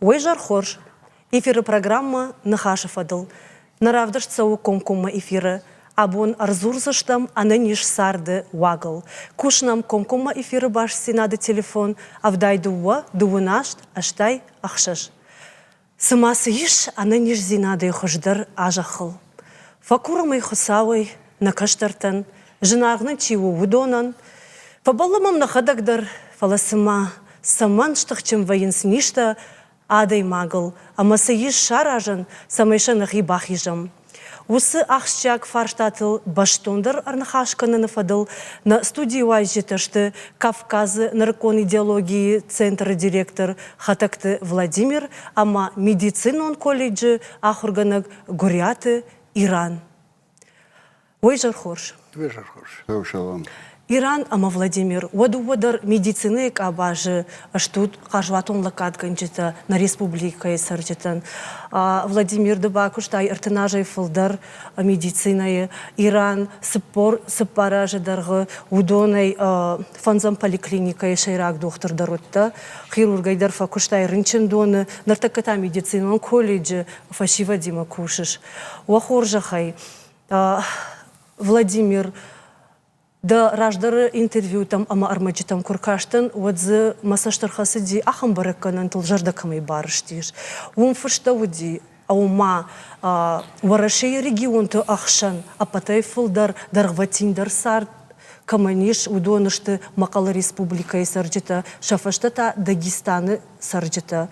Ойжар хорж. Эфиры программа Нахашефадыл. Наравдаш цау комкома эфиры. Абон арзурзаштам ананиш сарды вагл. Кушнам комкома эфиры баш синады телефон. Авдай дуа, дуынашт, аштай, ахшаш. Сымасы иш ананиш зинады хождар ажахыл. Факурмай хусавой накаштартан. Жинарны чиу удонан. Фабалламам нахадагдар фаласыма. Саман штахчым воинсништа адай магл. Амасы иш шаражан самайшанах и бахижам. Усы ахшчак фарштатыл баштондар арнахашканы нафадыл на студии уайжеташты Кавказы наркон идеологии центра директор Хатакты Владимир, ама медицинон колледжи ахурганак Гуряты, Иран. Ойжар хорш. Ойжар хорш. Шалом. Иран, ама Владимир, уадар медицины кабажи, штут кажватон лакат ганчита на республика и сарчитан. Владимир дебакуштай артенажей филдар медицины. Иран сапаражи даргы удоной фанзам поликлиника и шайрак доктор даротта. Хирургай дар факуштай рынчендоны нартаката медицинон колледжи фашива дима кушиш. Уахоржахай Владимир да раждары интервью там ама армачи там куркаштан уадзы масаштархасы ди ахам бараканан тыл жардакамай барыштиш. Умфышта уди аума варашей регион-то ахшан апатай фылдар даргватиндар сар каманиш удонышты Макала республика и сарджита шафаштата Дагестаны сарджита.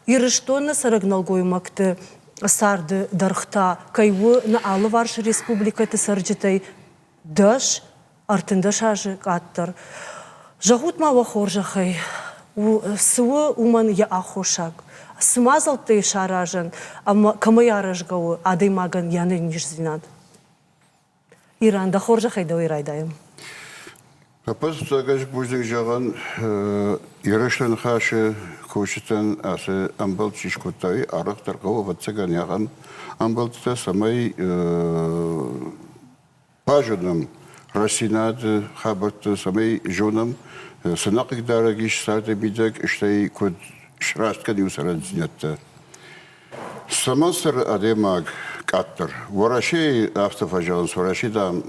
Ирыштоны сарагналгой макты сарды дархта кайвы на алыварш республика ты сарджитай даш артында шажы аттыр. Жағут ма вахор жақай. Суы уман я ахошак. Смазал ты шаражан, камай аражгауы адаймаган яны ниш зинад. Иранда хор жақай да ойрайдайым. Капас тагаш бузик жаған ирышлын хашы көшітен асы амбал чишкутай арықтар қауы ватсаган яған амбалдыта самай пажыным Расинады, хабарты, самай жонам, сынақ игдары кешсарды бидек, іштай көд шырастқан юсаран зинетті. Самансыр адемаг каттыр. Варашей автофажалын, варашейдан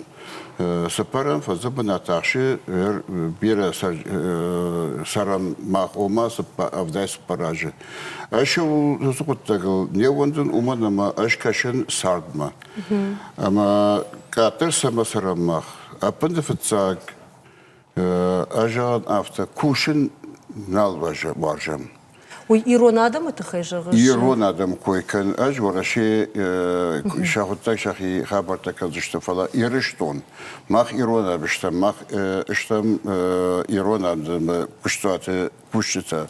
сапаран фазыбын атақшы бері саран мақ ома авдай сапаражы. Ашы ол сұқыттағыл, не ондың уманама ашкашын сардма. Ама каттыр самасыран мақ. Апынды фытсаг ажан авто кушин нал варжам. Ой, ирон адам это хайжагыш? Ирон адам койкан аж вараши шахуттак шахи хабарта казышты фала ирыштон. Мах ирон абыштам, мах иштам ирон адам куштуаты кушчита.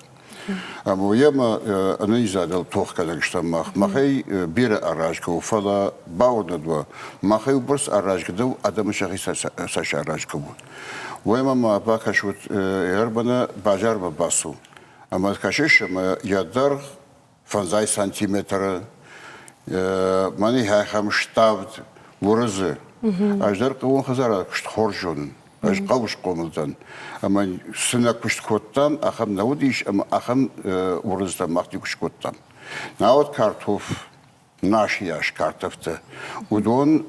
Ама яма анализадал тохкадаг штам мах. Махай бира аражка фала баудадва. Махай убрс аражка дав адам шахи саша аражка бу. Вайма ма бакашут ярбана бажарба басу. Ама кашишама ядар фанзай сантиметра мани хайхам штабд вурзы. Аждар кавун хазара кушт хоржун. Аж қауыш қомылдан. Ама сына күшт коттан, ахам наудиш, ама ахам урыздан мақти күшт коттан. Науд картоф, наш яш картофты. Удон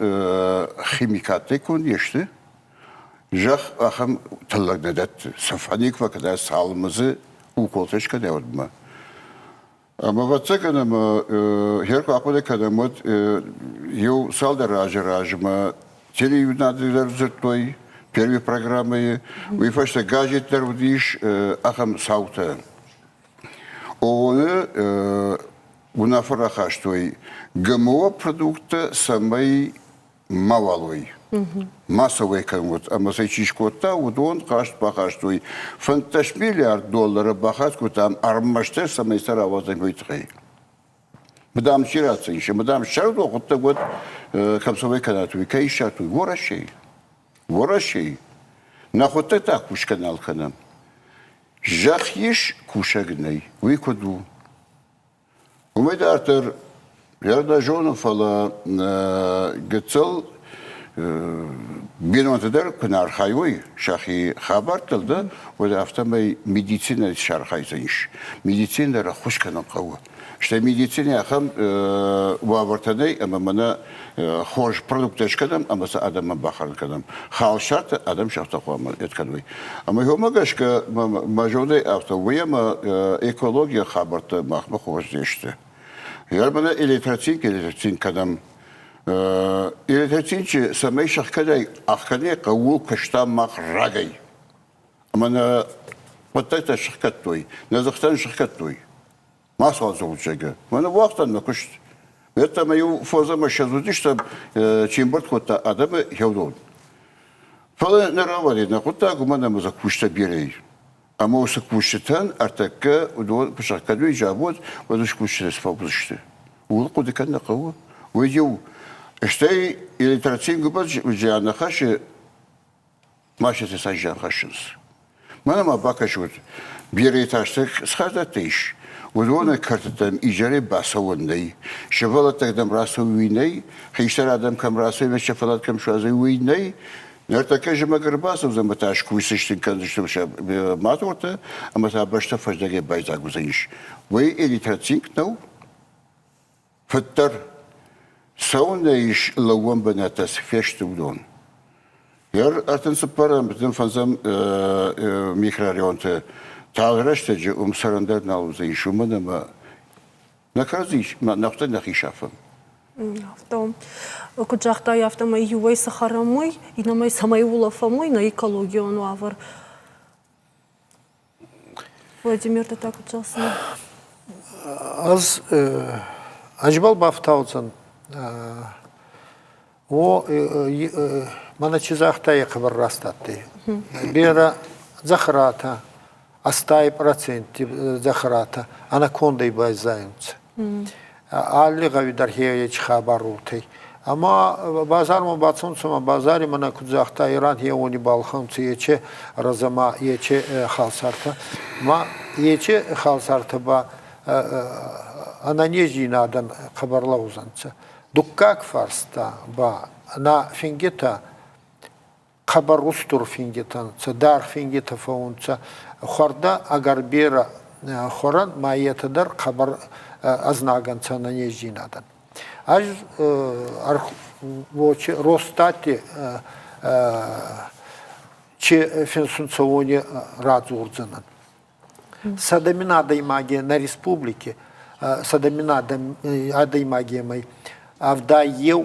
химикаты кон ешті. Жақ ахам тыллаг недетті. Сафаник вакада салымызы уколтышка деудма. Ама ватса канама, херко ақуды канамот, ел салда ражы-ражыма, телеюнадылар зыртой, первые программы, вы фашта гаджеттер вдиш ахам саута. Оны унафараха что ГМО продукты самый малой, массовый конвот, а масачишкота удон кашт бахаш что фанташ миллиард долларов бахас кутам армаштер самый саравазный витрей. Мадам чираться еще, мадам шарду хоть вот камсовый канатуй, кайшатуй, ворашей. Ворашей. Нахот это кушканал канам. Жахиш кушагней. Выкуду. У меня артер ярда жона фала гцел بینوانتدار کنار خایوی شاخی خبر تلده و در افتمای مدیسین شرخای زنیش مدیسین در خوش کنن قوه شته مدیسین اخم وابرتنی اما من خوش پرودکتش کردم اما سه آدم من بخار کردم خال شرط آدم شرط قوام اتکنوی اما هم مگش که ماجوده افتوی اما اکولوژی خبرت مخم خوش دیشته یار من الکتریسین کردم الکتریسین سمی شخکدای آخری قوو کشتم مخ رگی اما وقتی شرکت توی نزدیکترین شرکت توی ما سازوچه که من وقتا نکشت это мою фаза шазуди, что чем больше кто-то адама явдон. Фала наравали на кто-то гумана мы закушта бирей. А мы закуштан артака удо пошакадуй жабот, водуш кушта сфабуште. Улку декан на кого? Выйдю. Что электротин губач уже на хаше машете сажан хашинс. Мана ма бакашут бирей таштек схадатыш. ودونه کارتم ایجاری باسوندی شفالات کدام راسوی نی خیشتر آدم کم راسوی و شفالات کم شازی وی نی نرتکه جمع کرباسو زن بتاش کویسشتین کندشتم شب ماتورته اما تا باشته فجدگی بایزا گذایش وی الیتراتینک نو فتر سونیش لوام بناتس فشت ودون یار ارتن سپارم بدن فنزم میکراریونته Талраште сарандер налузы шумана ма наказиш ма нахта нахишафам. Автом кучахта яфтам ювей сахарамой и на мой самой улафамой на экологию он авар. Владимир, ты так учился? Аз ажбал бафтаузан. О мана чизахта я хабар растатты. Бера захрата. Астай проценти захарата, анакондой байзаемцы. Алли гавидар хеевич хабарутей. Ама базарма бацунцума базари мана кудзахта Иран хеони балхамцы ече разама ече халсарта. Ма ече халсарта ба ананежи надан хабарлаузанца. Дуккак фарста ба на фингета хабарустур фингетан, дар фингета фаунца. خورده اگر بیره خورد مایه در خبر از ناگنچه ننیجی ندن. از وچه روستاتی چه فنسونسوونی رازورزنن. سادمینا دایماگی на республике سادمینا دایماگی مای افداییو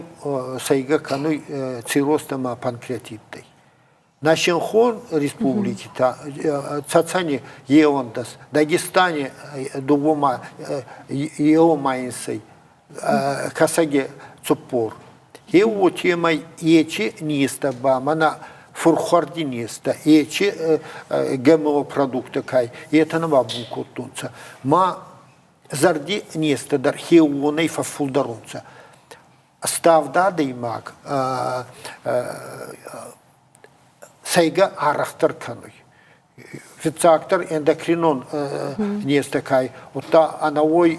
سایگا کنوی цирростама панкреатита. Нашин хон республики та цацани еондас Дагестане дугума еомайнсей касаге цупор ео темай ечи ниста ба мана фурхорди ниста ечи ГМО продукты кай это на бабу кутунца ма зарди ниста дар хеоней фафулдарунца ставда даймак Сайга арахтар кануй. Фицактор эндокринон неста кай. Ута анавой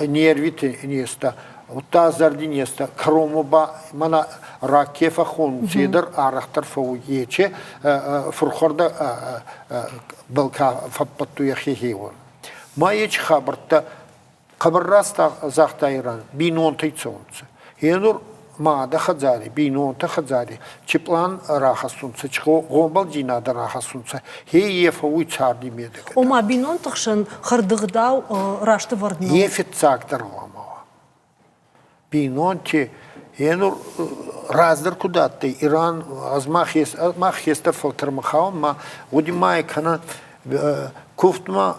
нервите неста. Ута зарди неста. Кромоба мана ракефа хон цедр арахтар фауече фурхорда балка фаппату яхихион. Маеч хабарта хабарраста захтайран бинон тайцонца. Енур ماده خزاری بینون تا خزاری چه پلان راه هستونچه چه قوبال جینا در راه هستونچه هی فوی چاردی میده. و ما بینون تخشن خردگداو راشت وردنو. یه فیتساک در وامه. بینون که هنر رازدر کداتی ایران از ما خیست فلتر مخاوم ما ودی مای کنن کوفت ما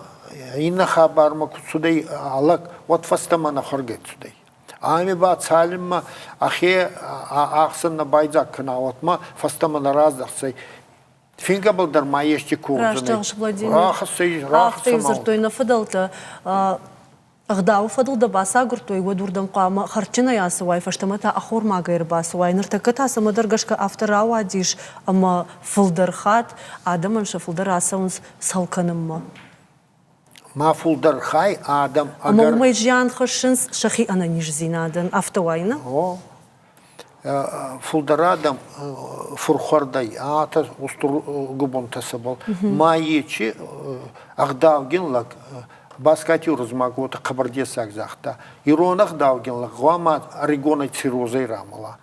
این خبر ما کسودی علاق وقت فستم نخرگت سودی. آمی بعد سالم ما آخه آخسن نبایزک کناوت ما فستم نراز دخسی فینگابل در مایشتی کورزنی. راشتغش بلادین. آخسی راخ سماو. توی نفدلت غداو فضل دباسا گرتوی ودوردم قام خرچنا یاسوای فشتمتا آخور ما غیر باسوای نرتکت هست مدرگش که افتر آوادیش اما فلدر خات آدم انش فلدر آسونس سالکنم ما. ما فلدر خای آدم اما میجیان خشنس شخی آن نیش زینادن افتواینا. фулдарадам фурхардай ата устур губонтасы бол майечи агдавгинлак баскати урзмагота кабардесак захта иронах давгинлак гама регона цирозай рамала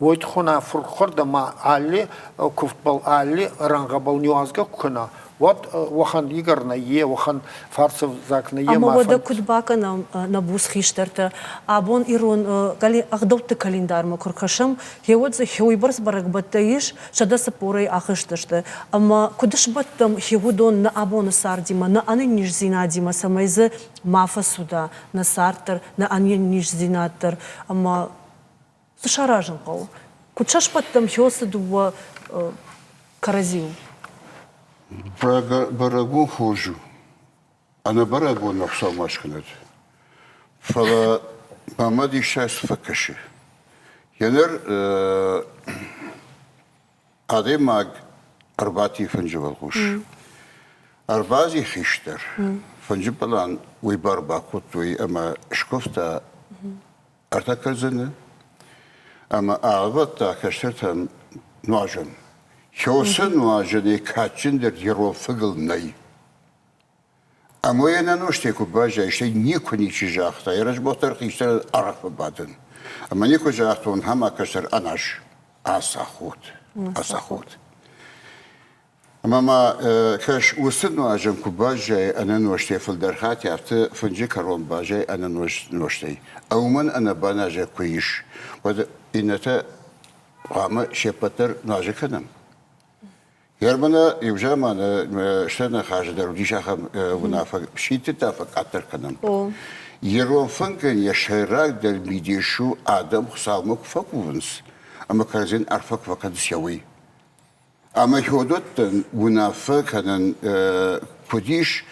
вот хона фурхарда ма алли куфтбал алли рангабал нюазга куна вот вахан игарна е вахан фарсов закна е Ама вода кудбака на бус хиштерта, абон ирон кали агдовты календар ма куркашам, хевот за хевибарс барагбаттаиш, шада сапорай ахышташты. Ама кудыш баттам хевудон на абон сардима, на аны нижзинадима самайзы мафа суда, на сартер, на аны нижзинатер, ама сушаражен кау. Кудшаш баттам хеосы дуа каразил. Барагун хожу. Она барагун написал машкинет. Фала мамади шайс факаши. Янер адемаг арбати фанжевалгуш. Арбази хиштер. Фанжепалан уйбар бакутуй ама шкофта артакарзене. Ама албатта каштертан нуажен. Хёсэн нуажене качиндер еро фыгыл най. Ама я на ноште кубажа еще нико не чижахта. Я разботар хиштер арахба баден. Ама нико жахта он хама каштер анаш. Асахут. Асахут. Ама каш усын нуажен кубажа ана ноште фылдархати авты фынжи карон бажа ана ноште. Ауман ана банажа куиш. Вот инета ама шепатер нажиканам. Ярмана Евжамана Штена Хаждар, Дишахам Вунафа Шитита Факатер Канам. Ерофанкен Яшерак del Midishu Адам Хсалмук Факуванс. Амаказин Арфак Вакансяви. Амаходоттен Вунафа Канан Кудиш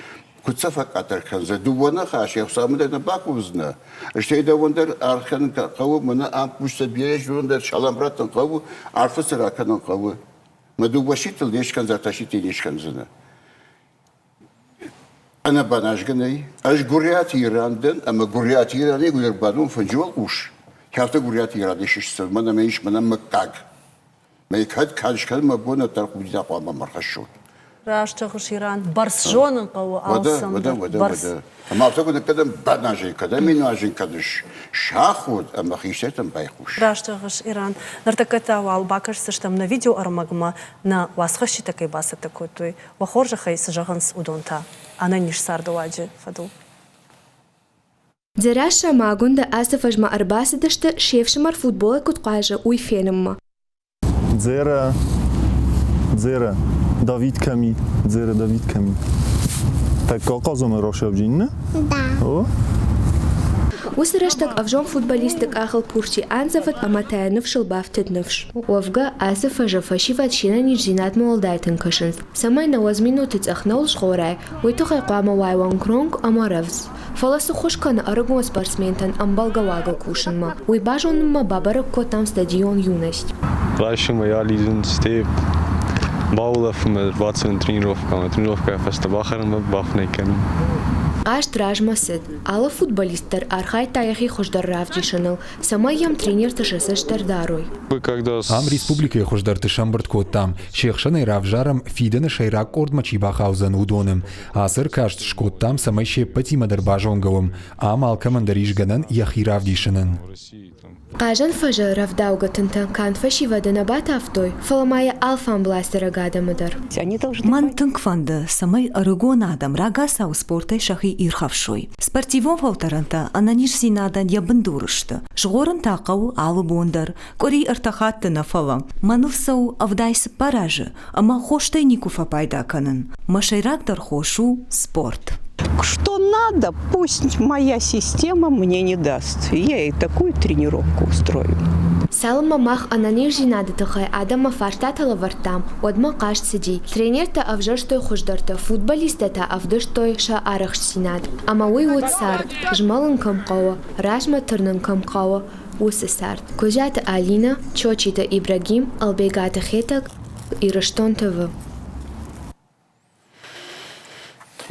Куцафак Атарканза. Дубана Хаш, я сам на Бакузна. Штейда Вундер Архан Каву, Мана Ампуста Береж Вундер Шаламбратан Каву, Арфасера Канан Каву. Мадубашитл нешкан заташите нешканзына. Она банашганай, аж гурят Иранден, ама гурят Иране гурбанум фанжуал уж. Хавта гурят Иране шишсов, мана мейш мана макаг. Мейкад кашкан мабона таркудина пама мархашут. Раштахуш Иран, барсжонын кау алсам. Вода. Ама автогон кадам банажей, кадам минажей кадыш. Шахут, ама хишетам байхуш. Раштахуш Иран. Нартаката вал бакашсы штам на видео армагма на васхаши такой баса такой той. Вахоржа хай сажаганс удонта. Ана ниш сардуаджи фаду. Дзераша магунда асафажма арбасидашта шефшимар футбола кутқажа уй фенемма. Дзера Давид Ками. Так каказом Рошавджин, не? Да. Усраштак авжон футболистик ахал пурчи анзафат аматаянов шылбафтеднывш. Уавга асафажа фашиват шина нижзинат молдайтен кашинс. Самай на 8 минуты цахнаул шхорай, уйтухай қама вайван кронг амаравз. Фаласу хошкана арагон спортсментан амбалгавага кушинма. Уйбажонма бабарак котам стадион юность. Раньше я лизун степ. Баулов мы 20 тренировка фаста бахарам бафнейкен. Аш тражмасет. Алла футболистер архай таяхи хождар равджишаныл. Самайям тренер ташасаштар дарой. Ам республикой хождар ташамбарт коттам. Шехшаной равжарам фидена шайрак ордмачи бахаузан удоным. Асыр кашт шкоттам самайше патима дарбажонговым. Ам алкамандариш ганан яхи равдишанын. Кажан фажа равдаугатынтан кан фашивадана батавтой. Фаламая алфан бластера гадамыдар. Ман тынкфанды самай арыгон адам рага сау спортай шахи ирхавшой. Спортивон фалтаранта ананиш зинадан ябындурышты. Жғорын тақау алы бондар. Кори артахатты нафалам. Манылсау авдайсы паражы. Ама хоштай никуфа пайда канын. Машайрактар хошу спорт. Что надо, пусть моя система мне не даст. Я ей такую тренировку устрою. Салма мах ананиш зинады тахай адама фарштатала вартам. Одма каш сиди. Тренер-то авжаштой хождарта, футболиста-то авдыштой ша арахш зинад. Ама уй вот сарт. Жмалын камкава, рашма тырнын камкава. Усы сарт. Кожата Алина, чочита Ибрагим, албегата хетак и раштон ТВ.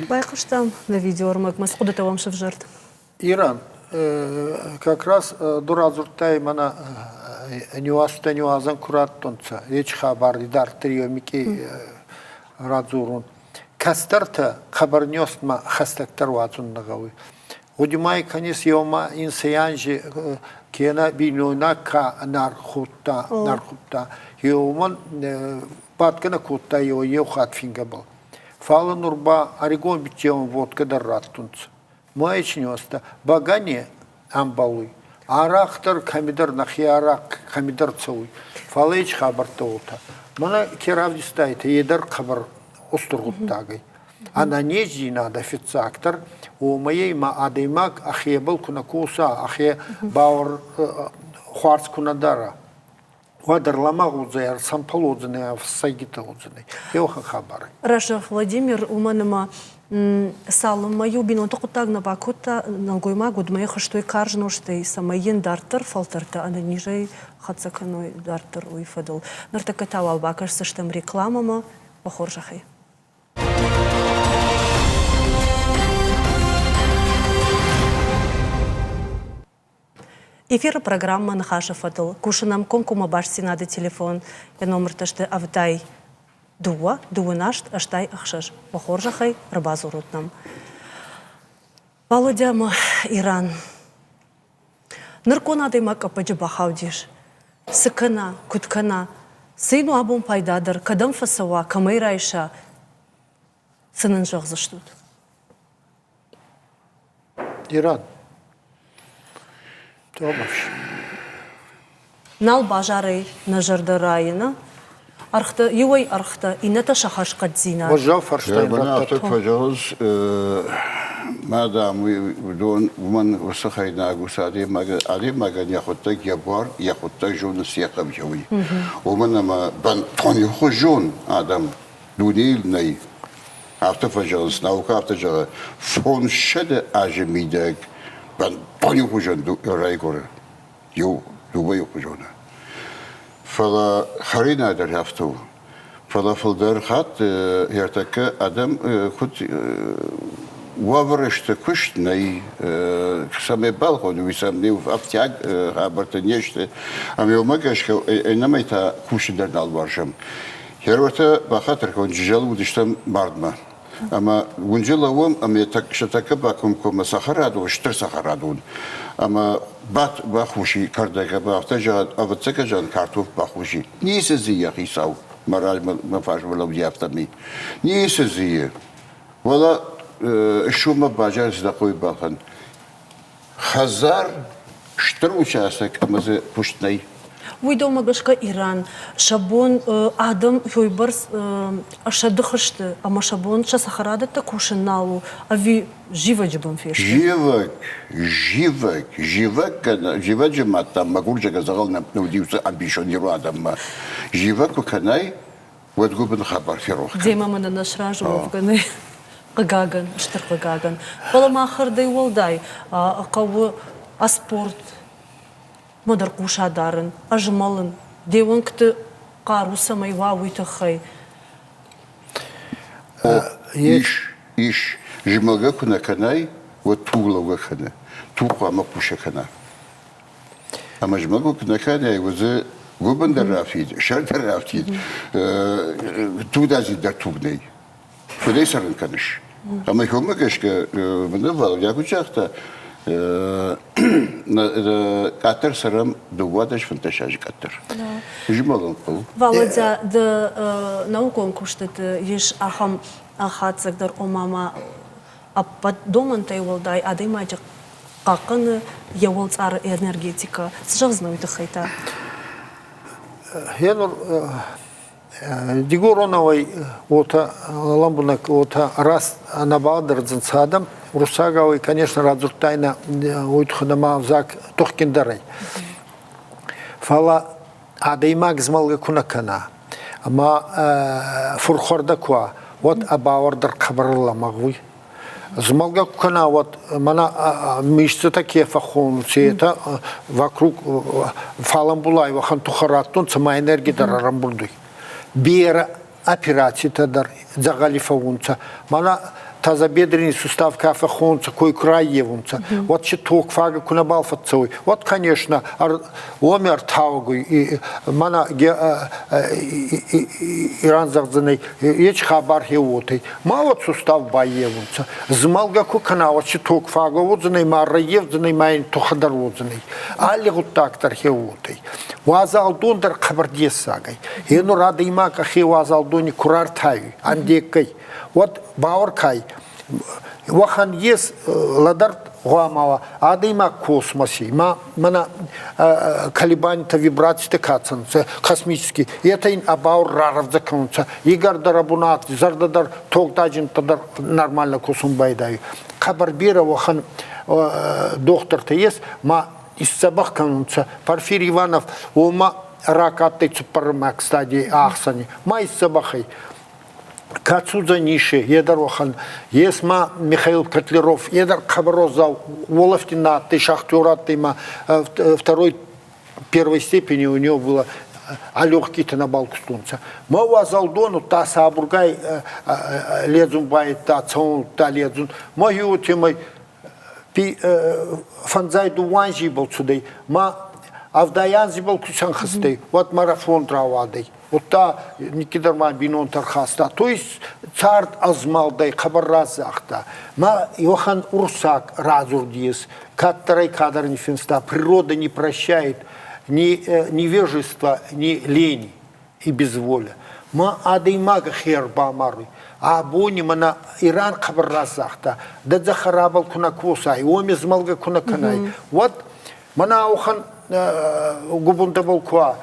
Байкуштам на видео армагма скуда-то вам шевжарт. Иран как раз дуразуртай мана нюазан кураттонца, еч хабар дар триомики радзурун. Кастарта хабар нёстма хастактар вазун нагавы. Удимай канис йома инсаянжи кена бинуна ка нархутта. Йоман паткана кутта йо хатфингабал. Фала нурба аригон бичеон водка дарраттунца. Маечнёста багане амбалуй. Арахтар камидар нахиарак камидар цауй. Фалеч хабарта ота. Мана керавдистайта едар хабар устургуттагай. Ана нежи надо фицактор. У моей ма адаймак ахе был кунакуса ахе баур хуарц кунадара. Вадар ламагузер сампалозны в сайгитаузны. Еоха хабары. Раша Владимир уманама салым маю бинон токутагна бакута налгойма гудмай хаштой каржноштой самайен дартер фалтарта ана нижей хатсаканой дартер уйфадал. Нартакатавал бакаш сыштам рекламама похоржахай. Эфир программа Нахаша Фатл. Кушанам комкума баш синады телефон. Я номер ташты автай дуанашт аштай ахшаш. Похоржахай рабазу рутнам. Володяма Иран. Ныркона даймак ападжи бахаудиш. Сыкана, куткана. Сыйну абун пайдадыр. Кадам фасава, камайрайша. Сынын жоғзыштуд. Иран. Томаш. Нал бажары нажарды райына. Архта, юай архта, ината шахашқа дзина. Вожал фарштайн. Бана атык фажалыз, мадам удон уман высахайна агусади мага няхоттак яхоттак жон сияқам жауи. Уман ама бан тони хожон адам дунилнай. Атык фажалыз, наука атык жала. Фон шеде ажемидек. Ben tonu kucan oraya göre. Yo, Dubai kucana. Fala harina der hafta. Fala fıldar hat yertaka adam kut ваврышты кушт най самый балкон висам не в аптяг абарта нечто а мы умагашка намайта кушидер налваршам хервата бахатер кон жжал удиштам бардма ама гунжелавом аме так шатака баком кома сахараду штыр сахарадун ама бат бахуши кардага бахтажа авцека жан картоф бахуши не сезия хисау мораль мафажвала яфтами не сезия вала شوما باجر زدقوی باخن خزار شتر участок амазе пуштнай ويدوما قشكا إيران شابون آدم يويبرس أشدخشت أما شابون شا سخرادة تكوشن نالو أبي جيفا جبن فيش جيفك جماعة ما قول جاك زغلنا نوديوس أمبيشون يرو آدم ما جيفك وكناي وتقوبن خبر في روحك ديما من النشراج وفقني قاقن اشتر قاقن والله ما آخر داي والداي أقوى أسبورت مدر قوشا دارن أجمالن ديوان كت قارو سماي واوي تخي إيش جمالك كنا كناي وطولة كنا توقع ما قوشا كنا أما جمالك كنا كناي وزي قبن درافيد شر درافيد تودازي در توبني فدي سرن كنش أما يوم كشك من الفضل يا كوشاختا كاتر سرم دوادش فنتشاج كاتر جمالن قل Володя да наукон куштет еш ахам ахатсак дар омама аппат домантай волдай адаймаджа какын явол цар энергетика сжавзнуй дыхайта Хенур Дигуроновой ота ламбунак ота раз анабадыр зынсадам Русаговой, конечно, радзуртайна уйтханама взак тохкиндарай. Фала адаймак змалга кунакана. Ама фурхорда куа вот абавардар кабарла магуй. Змалга куна вот мана мышцы такие фахон цвета вокруг фаламбулай вахан тухараттун сама энергия дарарамбурдуй. Бера операции тадар загалифаунца. Мана тазобедренный сустав кафе хонца, кой край евунца. Вот читок фага кунабал фацой. Вот, конечно, омер таугу и мана Иран загдзаный еч хабар хеотой. Ма вот сустав баевунца. Змалга кукана вот читок фага вот заный марра евзаный майн тухадар вот заный. Али вот так тархеотой. Вазалдун дар хабардес сагай. И ну рада има кахи вазалдуни курар тай андекай. Вот бауркай. Вахан ес ладар гуамава. Ада има космосе. Мана колебания-то вибрации-то кацанца космические. И это ин абаур раров законца. Игар дарабунат, зардадар тогдаджин-то нормально косум байдаю. Хабарбира вахан доктор-то есть, ма из сабах канунца. Порфирий Иванов, ома ракатты цупармак стадии ахсани. Ма из сабахай. Кацуза ниши, едар вахан. Есть ма Михаил Котлеров, едар Хабарозал, Волофтина, ты шахтюрат, ты ма второй первой степени у него было легкий-то на балку стунца. Ма вазалдону та сабургай ледзун бай, та цон, та ледзун. Ма ютимай фанзай дуанжи был сюда, ма авдаянзи был кусан хасты, вот марафон травадей, вот та Никидарман бинон тархаста, то есть царт азмалдай хабарразахта, ма Йохан Урсак разурдиес, катарай кадар не финста, природа не прощает ни невежества, ни лени и безволя. Ма адаймага хер бамаруй. А бони мана Иран хабарразахта, да захарабал кунаквоса, и омез малга кунаканай. Вот мана ухан губундабал ква,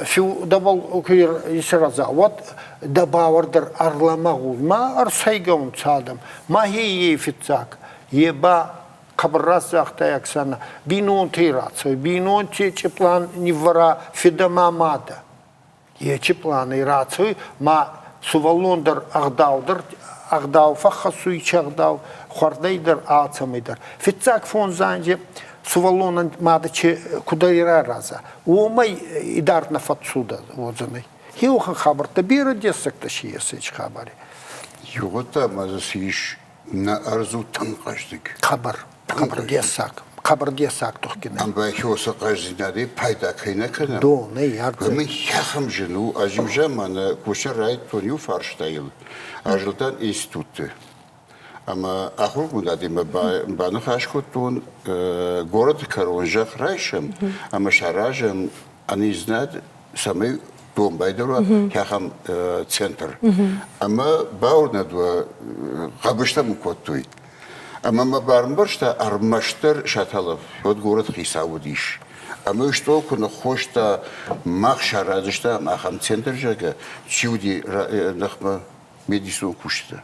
фю дабал кир исраза. Вот дабавардар арламагу, ма арсайгаун цадам, ма хи ефицак, еба хабарразахта яксана, бинон тирацию, бинон чеплан нивара фидамамада. Ечи планы рацию, ма сувалондар агдау фахасуй чагдау, хвардайдар ацамайдар. Фицак фон занже сувалонан мадачи кудаира раза. Умай идар на фатсуда возаный. Хиухан хабар табира десак ташиесеч хабари. Югота мазасиш на арзу танкаштык. Хабар десак. Хабар десак тухкина. Амба хиоса каждинари пайда кайна кана. До, не ярко. Мы яхам жену, ажимжа мана куша райт тоню фарштайл. Ажлтан институты. Ама ахруг мудади ма бану хашкутун город Коронжах райшем, ама шаражем они знают самый дом байдера, яхам центр. Ама баурнадва хабыштам котуй. Ама бармбаршта армаштер шаталов, вот город Хисаудиш. А мы что, куда хочется махша радишта, махам центр жага, чуди нахма медицину кушта.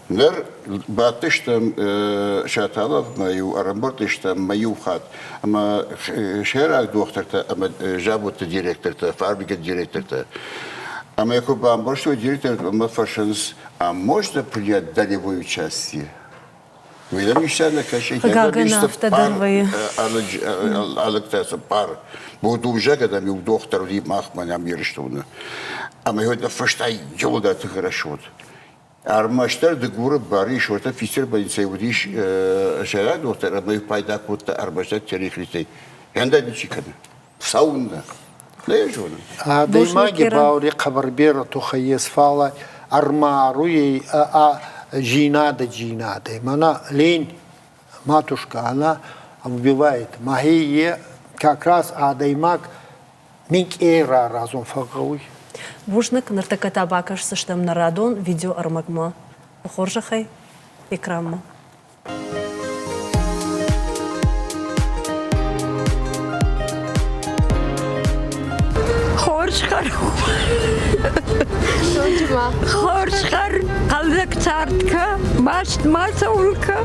Нер батыштам шаталов мою, арамбортыштам мою хат. Ама шерак докторта, ама жабота директорта, фабрика директорта. А мы как бамбаршо директор мафашанс, а можно принять долевое участие? Вы там еще на каше, я думаю, пар, алектаса пар. Буду уже, когда мы у доктора Ри Махмана мирштуна. А мы вот на фаштай дело это хорошо. Армаштар de gure bari shorta fister ba insayudish shara doktор, мы пайда кот армаштар терехлитей. Янда дичикана. Сауна. А даймаги баури хабарбера тухаес фала армаруей джинада. Мана лень матушка, она убивает. Махие как раз адаймаг минкера разум фагауй. Вушник нартаката бакаш сыштам на радон видео армагма. Хоржахай экранма. Хоршхар, қалдактартка, масаулка.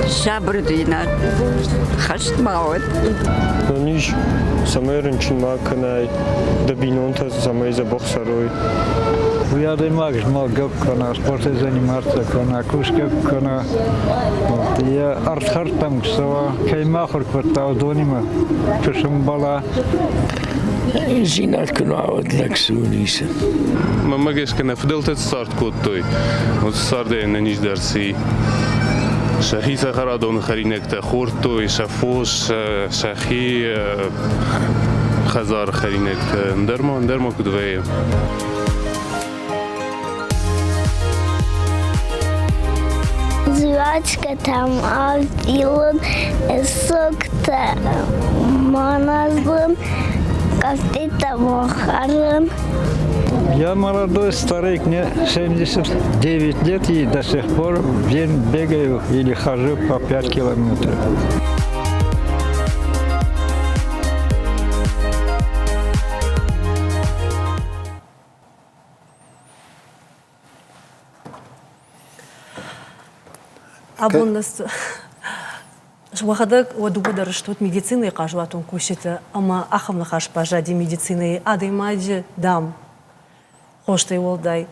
Шабрдина. Хашмауд. Ниш самеренчин маканай, дабинонта самай за боксарой. Я даймагш малгап кана, спорте заниматься кана, кушка кана. Я артхартам ксава, каймахор квартал донима, чушамбала. زینات کنو عود لکسونیسه ما مگهش کنه فدلت سارت کود توی و سارده ننیش درسی شخی سخرا دون خرینک تا خورد توی شفوش شخی خزار خرینک درما کدوه Зв'язка там автілон, сокта маназлом, кафтита мохаром. Я молодой старик, мне 79 лет и до сих пор в день бегаю или хожу по 5 километров. Абоннас Швахадак одугудар штут медицины кажватун кушита, ама ахамна хаш пажади медицины адаймаджи дам. Хоштай волдай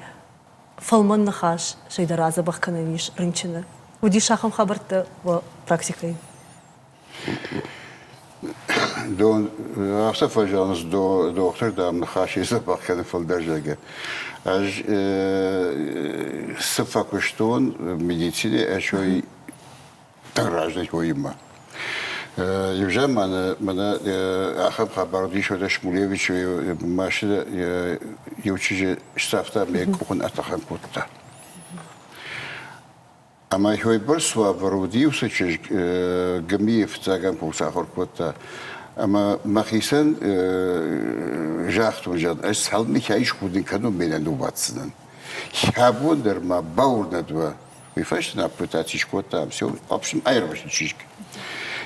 фалман хаш шейдараза бахканавиш рынчина. Уди шахам хабарта в практикой. До асафа жанс до доктор дам хаши бахкана фалдажага. Аж сафа куштон медицине ашой تغرجني ويما يوجد من أخذ خبر ديشو داش موليفيش ماشي يوتشي استافتا ميك وكون أتخن كوتا أما هو برسوا ورودي وسجج جميع فتاعن بوسافر كوتا أما مخيسن جاختون جد أسهل ميكايش كودين كانوا من نوباتسن يابون در ما باور ندوا ويفاش نابوتاتي شكوتا все общем аэробусичик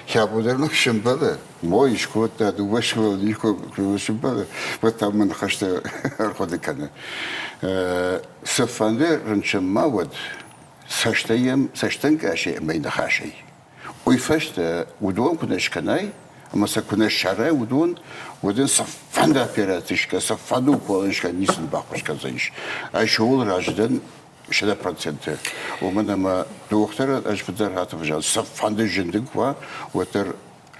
я буду шимбала мой шкота дувашвал лико шимбала вот там мы хашта арходы кана сафанде ранчма вот саштанка шей мейна хашей ويفاش ودون كنا شكناي اما سكنا شرع ودون سفاندا بيراتيشكا سفادو كولشكا نيسن باخوشكا زيش اشول راجدن 60%. ومنما دوختر أجبدر هاتف جال سفند جندق وتر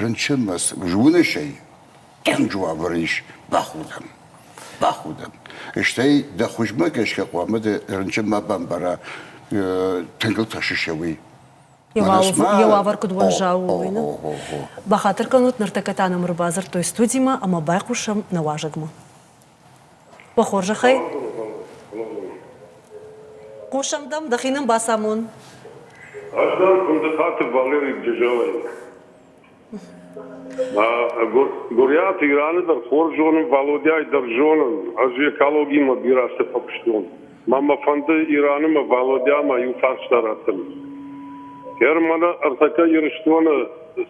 رنشمس جونا شيء كم جوا بريش باخودم اشتاي دخوش ما كش كقوامد رنشم ما بامبرا تنقل تششوي يوافر كدوان جاوينا بخاطر كانت نرتكتانا مربازر توي ستوديما أما بايقوشم نواجقما بخورج خي قوشمدم دخينم باسامون أصلاً كنت خاطب بالي بجوي غوريات إيران در خورجون والوديا در جونن أجي كالوجي ما بيراسة فبشتون ما فند إيران ما والوديا ما يفارش دارتن كرمنا أرتكا يرشتون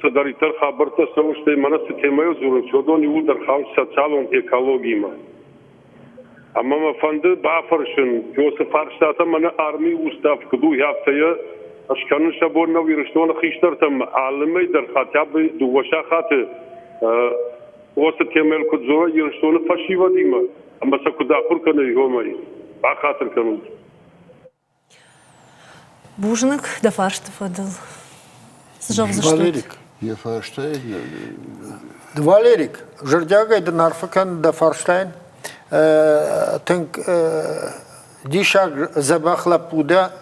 سداريتر خبرته سوشتي منا ستيمايو زورن شودون يود در خام ساتالون إيكالوجي ما أما ما فند بعفرشن يوسف فرشتاتا من أرمي وستاف كدو يافتيا أشكان شابون نوي رشتون خيشترتم عالمي در خاتياب دوشا خاتي وسط كمال كدزورا يرشتون فشي وديما أما سكدا أخر كنا يهومي بخاطر كانوا بوجنك دفارش تفضل سجاف زشتوت Валерик. Я Фарштайн. Валерик, жердяга и Нарфакан да Фарштайн. Тынк дишаг забахла пуда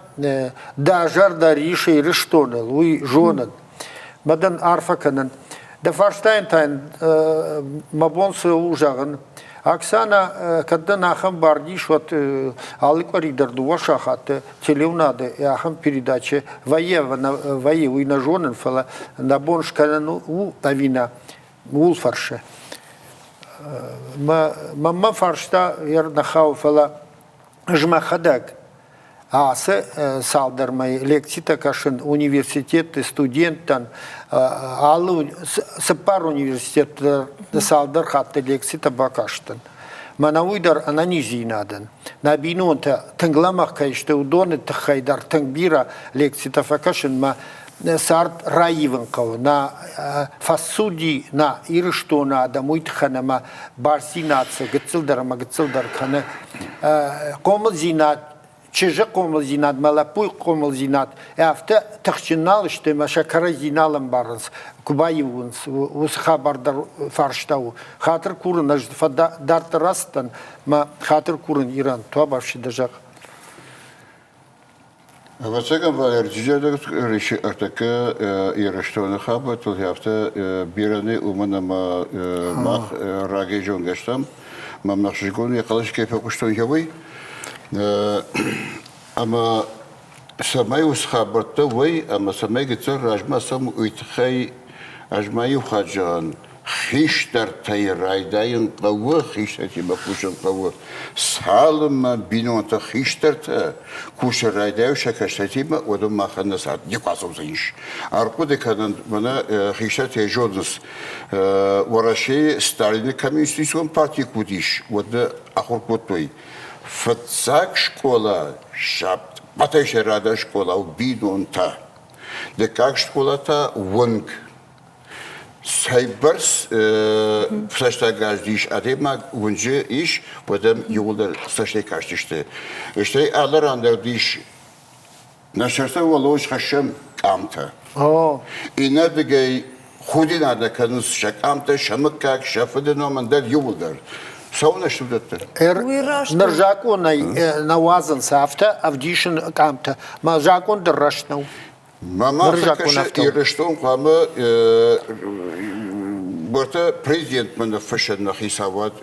да жар да риши и рештонел, уй жонен. Мадан Арфаканен. Да Фарштайн тайн мабонсы ужаган. Оксана, когда нахам бардиш, вот алыквари дардува шахат, телеунады, яхам передачи, вае уйна жонен фала, на боншканен у павина, улфарше. Мама фаршта ярнахау фала жмахадак. Асы салдар мои лекции такашин университет студенттан алу сапар университет салдар хатты лекции табакаштан. Мана уйдар ананизи надан. Набинун та тангламах кайште удоны тахайдар тангбира лекции тафакашин ма сарт раиван кау на фасуди на ирштона да муйтхана ма барсинаца гцилдар кана комзинат чижы қомыл зинат, малапуй қомыл зинат. Әфті тұқчынал ішті, машакара зиналым барынс, күбайы ұнс, осы хабардар фарштау. Хатыр курын, дарды растан, ма хатыр курын Иран, туа бавши дажақ. Вацегам валердижадак реши артака ирештона хаба, то яфта бираны уманама мах раги жонгаштам, мам нахшигон якалаш кефе куштон явой. Ама самай усхабарта вай, ама самай гицар рajma сам уйтхай ажмай ухаджан. Хиштар тайрайдайын қауы, хиштати ма кушан қауы. Салыма бинонта хиштарта, куша райдаю шакаштати ма одам маханна сад. Диквасов заинш. Арку деканан мана хиштати жоднус. Вараши Сталины коммунистическом партии кудиш. Вода ахуркотой. Фацак школа, шапт. Батайша рада школа, бинонта. Да как школа-то вонг. Сайберс флештагаждиш адема унже иш потом юлдар флештагаждиште. Эштэй алар андердиш нашарса волош хашам камта. Инадгей худинада канус шакамта шамакак шафаденомандер юлдар. Сауна штудатта. Нержакон навазан сафта авдишен камта. Мажакон дерашнау. Мама факаша ирештон қамы борта президент мана фашен на хисават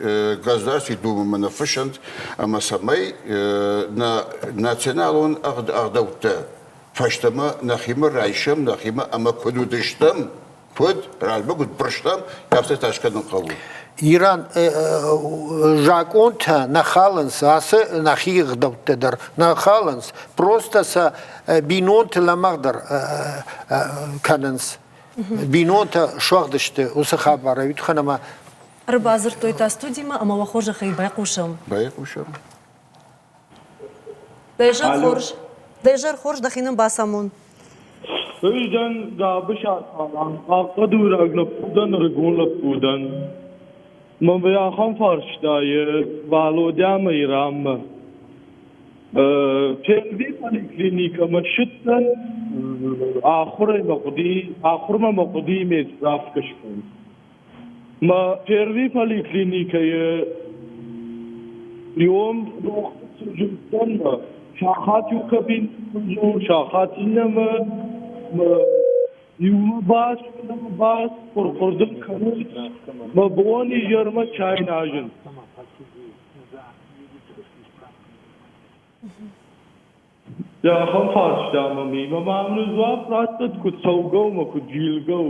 газдарси дума мана фашен ама самай на националон ардаута фаштама нахима райшам нахима ама кудудыштам куд ралба куд брштам япса ташкадан қаву. Иран жаконта нахаланс асы нахиг давтедар нахаланс просто са бинонт ламагдар кананс бинонта шогдышты усы хабара ютханама Рбазыр тойта студима ама вахожа хай байқушам. Байқушам. Дайжар хорж дахинам басамун. Öyle gabışa falan. Aklı raglapudan ragulapudan. Mabaya ham farştayı valodiyam İram. Kendi poliklinika maşıttan ahırma maqdi mesraf kışkın. Ma pervi poliklinikayı yom doktorcuktan mı? Şahat yukabin şahat inama Yuvas korkordum kanı maboni yarma çayın ağacın. Ya ham farşta mami mamamnuz var prastat kut savgav ma kut jilgav.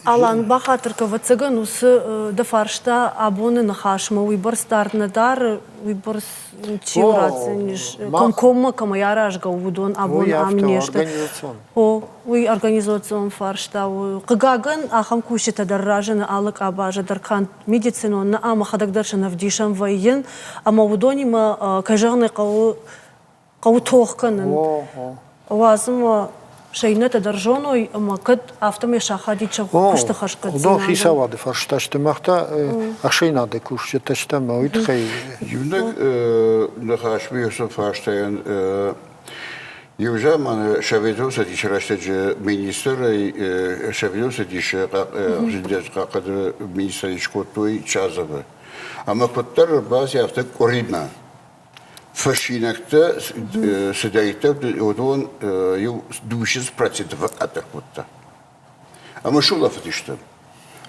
Алан бахатырка вацаган усы дафаршта абоны нахашма уйбар стартнадар уйбар чиврациниш комкома камаярашга удон абон амнешта уй организацион фаршта кыгаган ахам кушета дарражана алык абажа даркан медицинон ама хадагдаршана вдишам вайен ама удони ма кажагны кау тохканын вазыма Шейнета държоной, ама кът автоме шахадича кушта хашкат зинада. Удон хисавады фаршта штемахта, ашейнаде кушта штема уйтхай. Юнак нахашми юсо фарштаян южа мана шаведоса диш раштаджа министра и шаведоса диш президент какады министра ичкотой чазава. Ама коттар бази авто коридна. Фашинакта седаита одон ю 20% вакатар котта. Ама шула фатишта.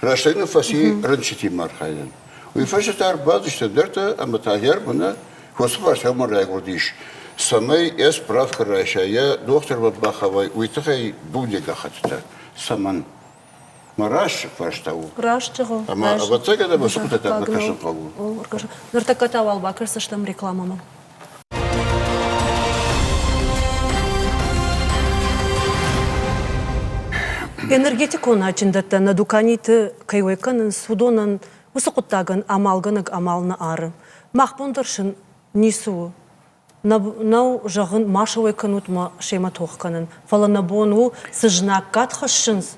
Раштайна фаси ранчити мархайдан. Уи фашатар базишта дерта ама тагер буна хосфар шамар райгордиш. Самай эс правка райшая доктор Бахавай уитахай будека хатта. Саман Мараш фаштау. Раш чего? Ама абацага да басута так накашан каву. Нартакатавал бакырса штам рекламама. Энергетикон ачындатта на дуканиты кайвайканын судонан усукуттаган амалганык амалны ары. Махпондыршын нису. Нау жағын машавайкан утма шема тоқканын. Фаланабону сыжнаккат хашшынс.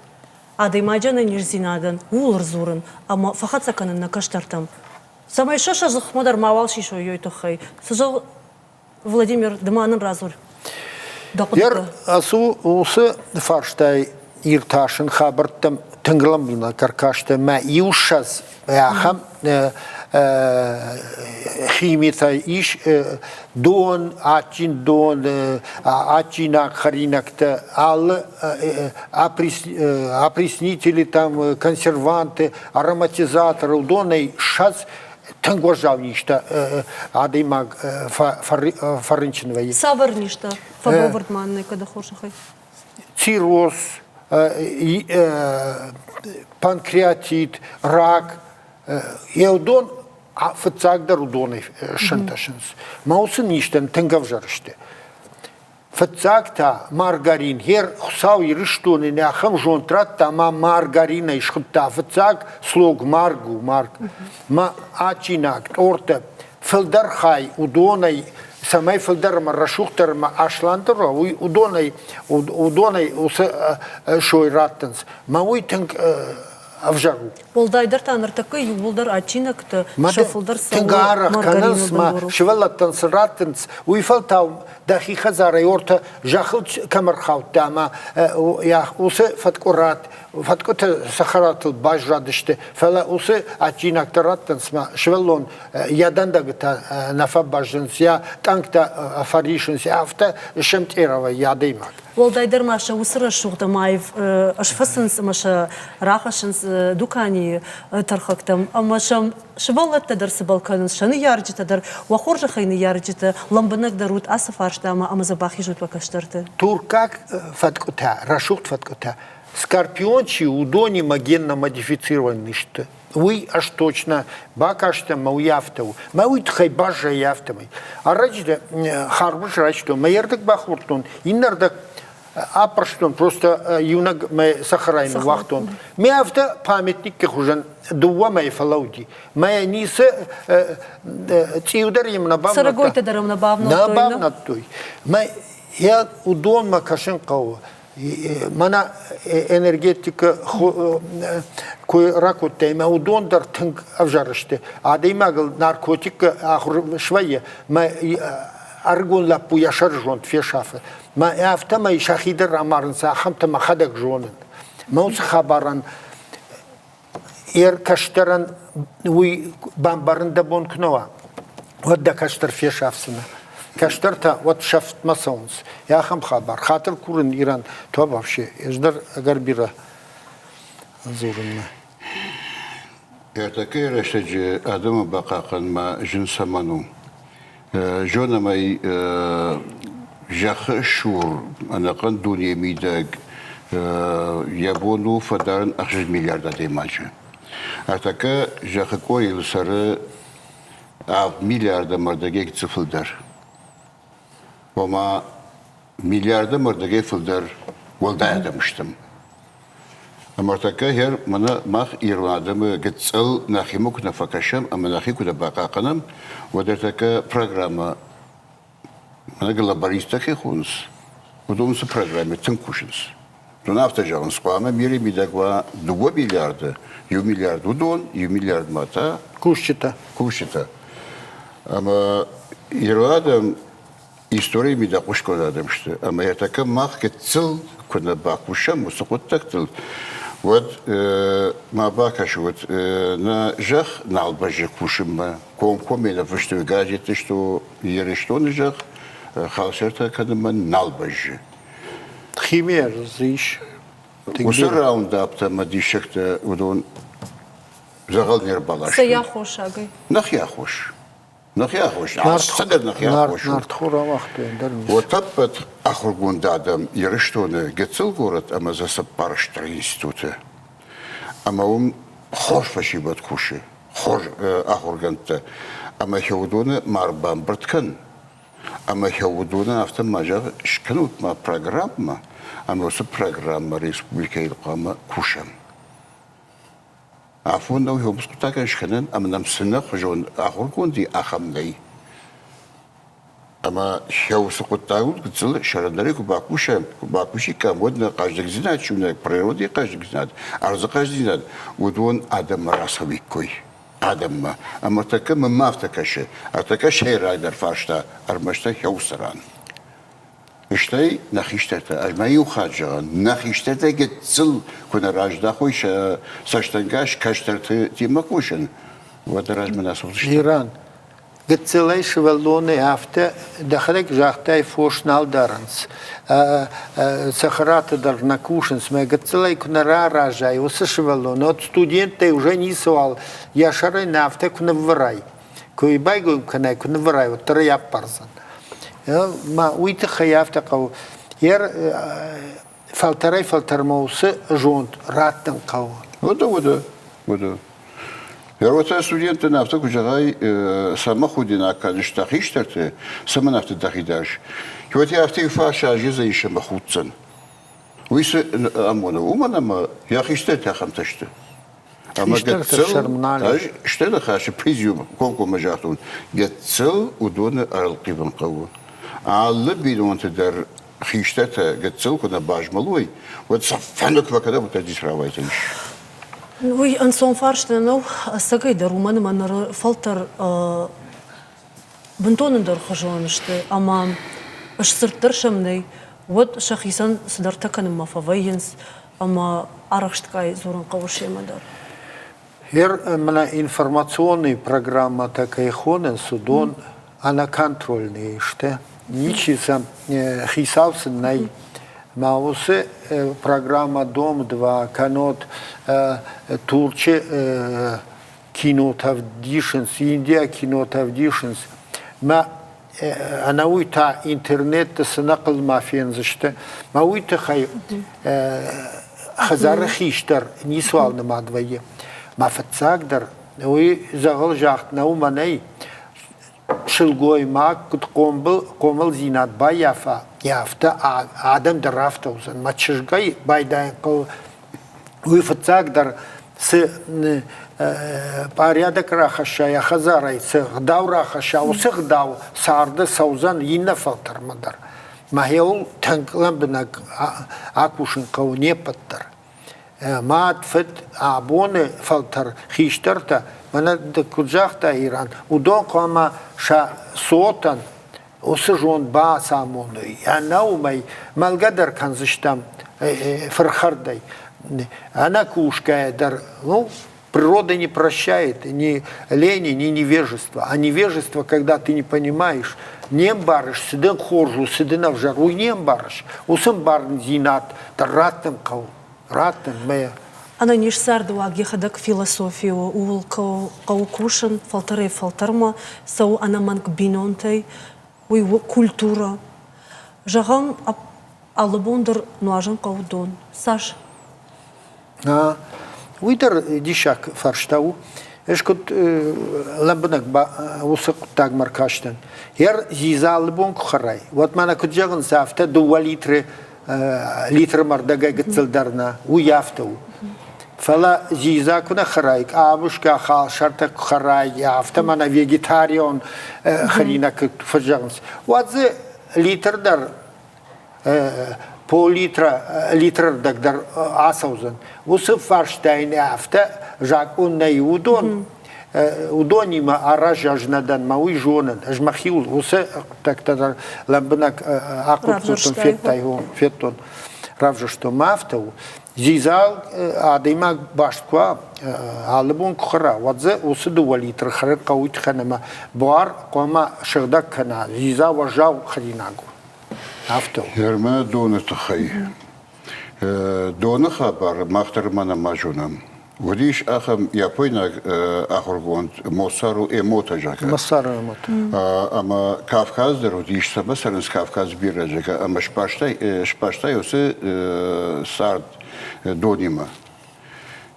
Адаймаджаны нирзинадан улыр зурын, ама фахат саканын на каштартам. Самый шаша захмадар мавал шишо йойтухай. Сажал Владимир Дыманын разур. Ер асу усы фарштай ирташын хабарттым тыңгыламлына каркашты ма иушаз яхам химитай иш дон ачина харинакта ал опреснители там консерванты ароматизаторы донай шаз тангожав ништа адимаг фаринчинвай Савар ништа фабовардманный когда хошахай. Цирроз, панкреатит, рак. Еудон фацагдар удоны шанташинс. Маусын ништен тангавжарыште. Фацагта маргарин хер хусау ирыштоны не ахам жонтрат тама маргарина ишхта фацаг слог маргу марг. Ма ачинак орта филдархай удоной самай филдар марашухтар ма ашлантар удоной усы шойраттенс. Мауй танк авжару. Болдайдар таныр такой юлдар ачинакты шафылдар тынгара канасма швелаттан сраттенс уйфалтау дахиха зарайорта жахыл камархаут дама я усы фаткурат фаткута сахаратыл бажрадышты фала усы ачинактараттенсма швеллон ядандагта нафа бажынс я танкта афаришынс я авта шемтерова ядеймак. Болдайдар маша усыра шуғда майв ашфасынс маша рахашынс дукани тархактам амашам шваллатта дарсы балканынс шаны ярджитадар вахоржа хайны ярджита ламбанак дарут асафарштама амазабахи жут вакаштарты. Туркак фаткута рашухт фаткута скорпиончи удони магенно модифицированный что вы аж точно бакашта мауяфтау мауит хайбажа яфтамай а раджда харбуш рачто маердак бахуртон иннардак апарштон просто юнаг мы сахарайм вахтон мяфта памятник кехужан дуа май фалауди май нисе тиударим набавна сарагойта дарам набавна той май я удон макашен кау мана энергетика кой ракотте ма удон дар тынг авжарышты адаймагыл наркотик ахур швае ма аргон лапу яшар жонт фешафы ма автомай шахидер амарынса хамта махадак жонын маус хабаран каштеран уй бамбарында бонкнова вот да каштер фешафсына каштерта вот шафт масаунс я хам хабар хатыр курын Иран то вообще эждар агарбира зурунна Erteki reşteci adımı bakakın ma jinsamaну. Jona may jahı şur anakın dünyamidak yabonu fadarın 60 milyarda demacı. Erteki jahı koyul sarı 6 milyarda mırdage sıfıldar. Ama milyarda mırdage fıldar volda demiştim. Amortaka her mana mah İran'da gitsel nahimuk nafakaşam ama nahiku da bakakanım ve dertaka programı mana globalista ki hunus. Bu domsu programı tınkuşuz. Dün haftacağın squama miri midagva 2 milyardı, 1 milyard udon, 1 milyard mata kuşita. Ama İran'da история ми да кушкодадым что ама я така мах гitsel куда бакушам мусукуттактыл вот ма бакаш вот на жах налбажи кушимма комкомена фшту гаджеты что ерештон жах халшерта кадма налбажи химер зиш усар раунда апта мадишекта удон загал нербалаш сая хошагы нахя хош نخيا خوش صدر نخيا خوش نارتخورا وقت درمش وطبت آخر گوندادم یرشتونه گتسل گورد اما زسب پارشتر اینستوته اما خوش فشی باد خوشه خوش آخر گنده اما هودونه مربان بردکن اما هودونه افتم ماجر شکنوت ما پروگرام ما اما واسه پروگرام ما ریسپوبلیکای القامه خوشم عفوا لو هو بس كنت أشكنن أما نمسنا خجون آخر كوندي أخمني أما شو سقط تاول كتزل شردري كباكوشي كم ودنا قاجدك زينات شو نك بريرودي قاجدك زينات أرز قاجدك زينات ودون آدم راسوي كوي adamma. Ama takı mı maftakışı. Artık şey rayder farşta armaşta yavsaran. İşte nakiştete almayı uxacagan. Nakiştete gitsel kuna rajda hoş saçtangaş kaştartı timakuşun. Vadaraj menasıl işte. İran. Gitselay şıvallonu hafta dakhalek jahtay foşnal darans. Сахарата дар накушен сме гцелай kuna ражай, усы шываллону. От студенты уже не сувал. Я шарай нафте kuna врай. Кой байгу kuna врай, вот тря парзан. ما ويت خيافت قو ير فلتري فلتر موس جونت راتن قو وده Yarvata studenti nafta kucağay sama khudina kadıştakhişterte sama nafta dakhidash. Kvati hafta ifasha jiza işe makhutsan. Uysa amona umanama yaxiştet yaxamtaştı. Ama getsel işte de khaşı prezium konko majahtun. Getsel udon aralqiban qawu. Allı bidonte der khiştete getsel kuna bajmaluy. Ve safanuk vakada bu tadis ravaytanish. Uy, în son farște nou, să găi de română, mă năr falter buntonen der gejoonste, ama își sărtăr șamnei, wat șahisan sădartă că nu favăiens, ama arăștcai zorun căușe mă dar. Her mana informaционная программа такая хонен судон, она контрольная, что ничего хисавsen най. Маусы программа Дом-2, канот Турче кинотавдишенс, Индия кинотавдишенс. Ма она уйта интернет сынақл мафиензышты. Ма уйта хай хазары хиштар нисуалны мадвайы. Ма фатсагдар уй загыл жахт науманай. Шылгой мак комыл зинат баяфа. Яфта адам драфта узан мачжгай байдай кол уйфцагдар с порядок рахаша я хазарай с гдау рахаша усых дау сарды саузан инна фалтар мадар махеул танклам бинак акушин кау не паттар мат фет абоне фалтар хиштарта мана дкуджахта Иран удон кома ша сотан وسجون با ساموني أنا ومي مالقدر كان زشتم فرخردي أنا كوش каедер ну природа не прощает ни лени, ни невежества. А невежество, когда ты не понимаешь, не барыш, сиден хоржу, сиден авжару, не барыш. Усым барн зинат, тараттым кау, раттым мэя. Она ниш сардуа гехадак философию ул каукушен фалтаре фалтарма сау она манк бинонтай уй культура жаган алыбондыр нуажан каудон Саш уйдер дишак фарштау эшкут ламбнак усык тагмар каштан ер зизалбон кхарай вот мана куджаган сафта 2 литр мардага гцелдарна уяфтау فلا زيزا كنا خرايك أبوشكا خال شرطك خراي يافتا مانا فيجيتاريون خلينا كفجانس وادز لتر در بو لتر در آسوزن وصف فرشتين يافتا جاكون نيودون ودوني ما أراجع ندان ما ويجونن أجمخيول وصف تكتر لبنك أقول فيتون رافجو что мафтау зизал адима башква албун кхра вадзе усуду валитр хрет каут ханама бар кома шырдак кана зиза важау хринагу автау ерма дона тхай дона хабар махтар мана мажунам وديش أخم يابوينا أخرجونت مصارو إيموتا جاكا مصارو إيموتا أما كافكاز درو ديش مثلا كافكاز بيرا جاكا أما شباشتاي وسي سارد دونيما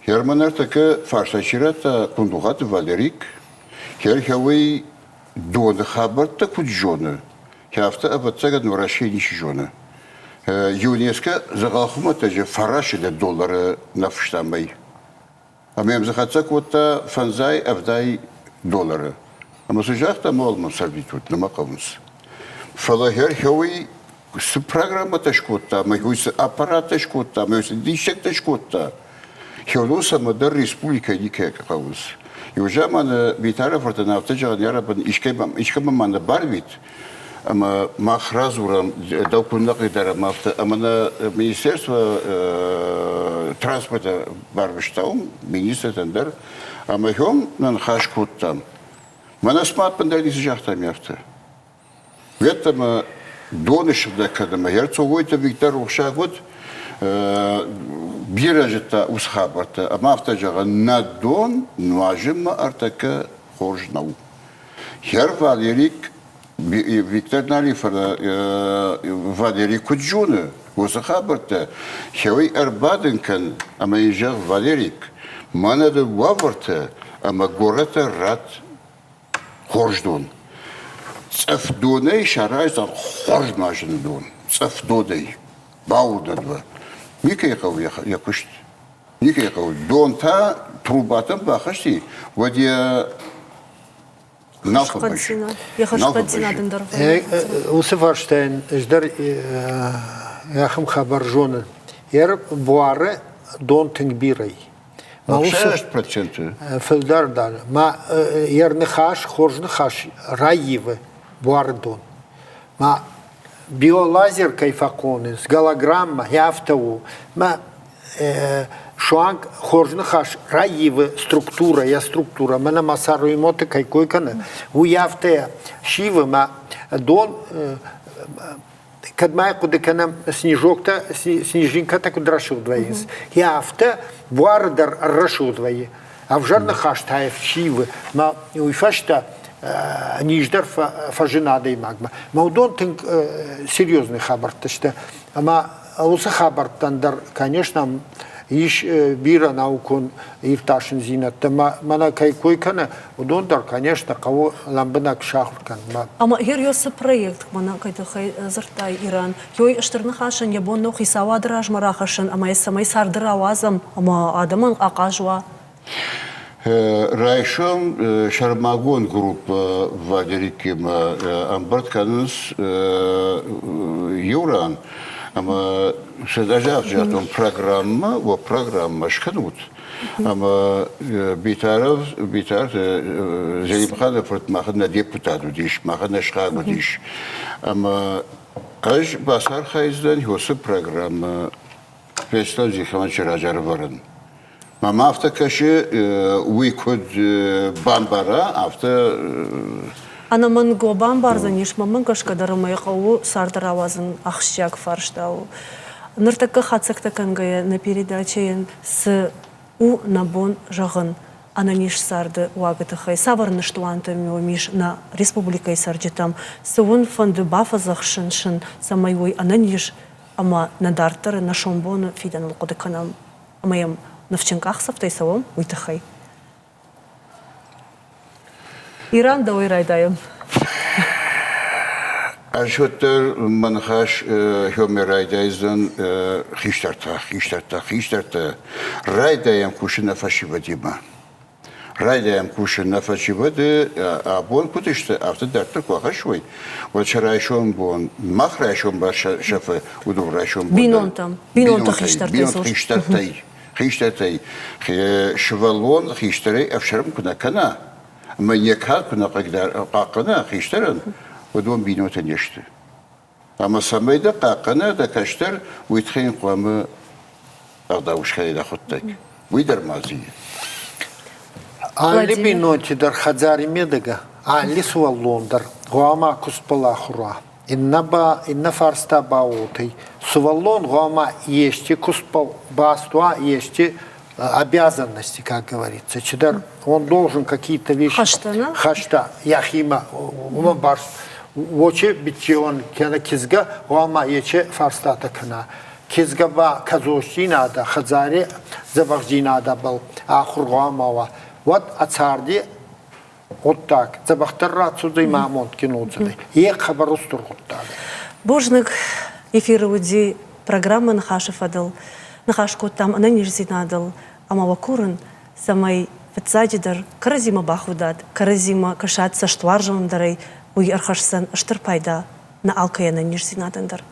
هرمانر تكا فارشتاشيرات كندوغات فاليريك هرهوي دون خبر تكود جونا كافتا أبتساقد نوراشي نيش جونا يونيسكا زغاخوما تجي فراش $1 نفشتامي أما يمزخاتك وتا فنزاي أفداي $. أما سجاختا ما أولم سابيتوت نما قومس فلاهر هوي سبرogramma تشكوتا ما هوي أبارات تشكوتا ما هوي ديشك تشكوتا هولوسا مدار ريسبوليكا ديكا قومس И уже мы битара фортуна автожа яра бен ишкем мана барвит. Ама махразурам докунак идара мафта амана министерство транспорта барвиштаум министр тендер ама хом нан хашкут там. Манасмат пандали жахтам яфта. Ветама донышда кадама ярцогойта Виктор Ушагот биражта усхабарта ама автожа надон нуажима артака хоржнау. Хер Валерик Виктор Нарифа Валерий Куджуна, Усахабарта, Хевой Арбаденкан, Амаижах Валерик, Манада Ваварта, Амагората Рат Хорждун. Цафдуней Шарайзан Хоржмажендун, Цафдудей, Баудадва. Никакого якушт. Никакого. Донта трубатом бахашти. Вот я Я хочу подсинать Усыфарштейн, ждар яхам хабаржоны. Ер буары дон тингбирай. 6%. Филдар дал. Ма ер нехаш, хорж нехаш, раивы буары дон. Ма биолазер кайфаконис, голограмма, яфтау. Ма шуанг хоржны хаш раивы структура, я структура. Мана масару имоты кайкой кана. У яфте шивы ма дон кадмай куда кана снежок-то снежинка-то куда рашил двоис. Яфте буардар рашил двои. А в жарных хаш таев шивы ма уйфашта ниждар фажинада и магма. Ма удон тынк серьезный хабар-то что. Ама уса хабар-тандар, конечно, иш бира наукун ифташин зинат. Мана кайкой кана удондар, конечно, кого ламбанак шахркан. Ама хер ёсы проект мана кайда хай зартай Иран. Ёй штырны хашын ябон нох исава драж марахашын, ама самай сардыр авазам, ама адаман акажва. Райшом Шармагон группа Вадериким Амбарт Канус Юран. Ама шедажав жатон программа шканут. Ама битар зелибхада фортмахна депутату диш, махна шхагу диш. Ама аж басар хайздан хосы программа фестиваль зихамачи раджарваран. Мама автокаши уикуд бамбара авто Ана манго бамбар заниш маман кашкадар майхау сардыр авазын ахшяк фарштау. Ныртакка хацакта кангая на передаче с у набон жагын ананиш сарды уагыты хай саварны штуанты миш на республикой сарджитам сывын фонды бафазах шын самайой ананиш ама надартары на шомбону фидан лукуды канам амаям навченках савтай савом уйтахай. Иран да ойрайдайым. Ашоттер манхаш хёмерайдайзан хиштарта. Райдаям кушина фашивадима. Райдаям кушина фашивады, а бон кутышты автодартер куахашвай. Вот шарайшон бон, махрайшон бар шафы, удурайшон бон. Бинонта хиштартай. Хиштартай. Швалон хиштарей авшарам кунакана. Маньяка кунакагдар какана хиштаран. ودون بینوت نشته. اما سمیده قاقنه دا کشتر ویتخین قوام اقداوش خیلی دا خودتک. وی در مازیه. علی بینوتی در خزاری میدگه. علی سوالون در قواما کسپلا خورا. این فارستا باوتی. سوالون قواما یشتی куспал باستوا یشتی обязанности, как говорится. Чедар, он должен какие-то вещи... Хашта, яхима, умабарс. Воче битчион кена кизга, уама ече фарстата кана. Кизга ба казошти нада, хазари забахжи нада был, ахур уамава. Вот ацарди, вот так. Забахтарра цуды мамонт кинуцуды. Ек хабарус тургуттады. Божник эфиры уди программа нахашев адал. Нахашку там ананиш зинадал. Ама вакурын самай фетзадидар каразима бахудат, каразима кашат саштваржам дарай уй архашсан аштырпайда на алкаяна ниш зинадандар.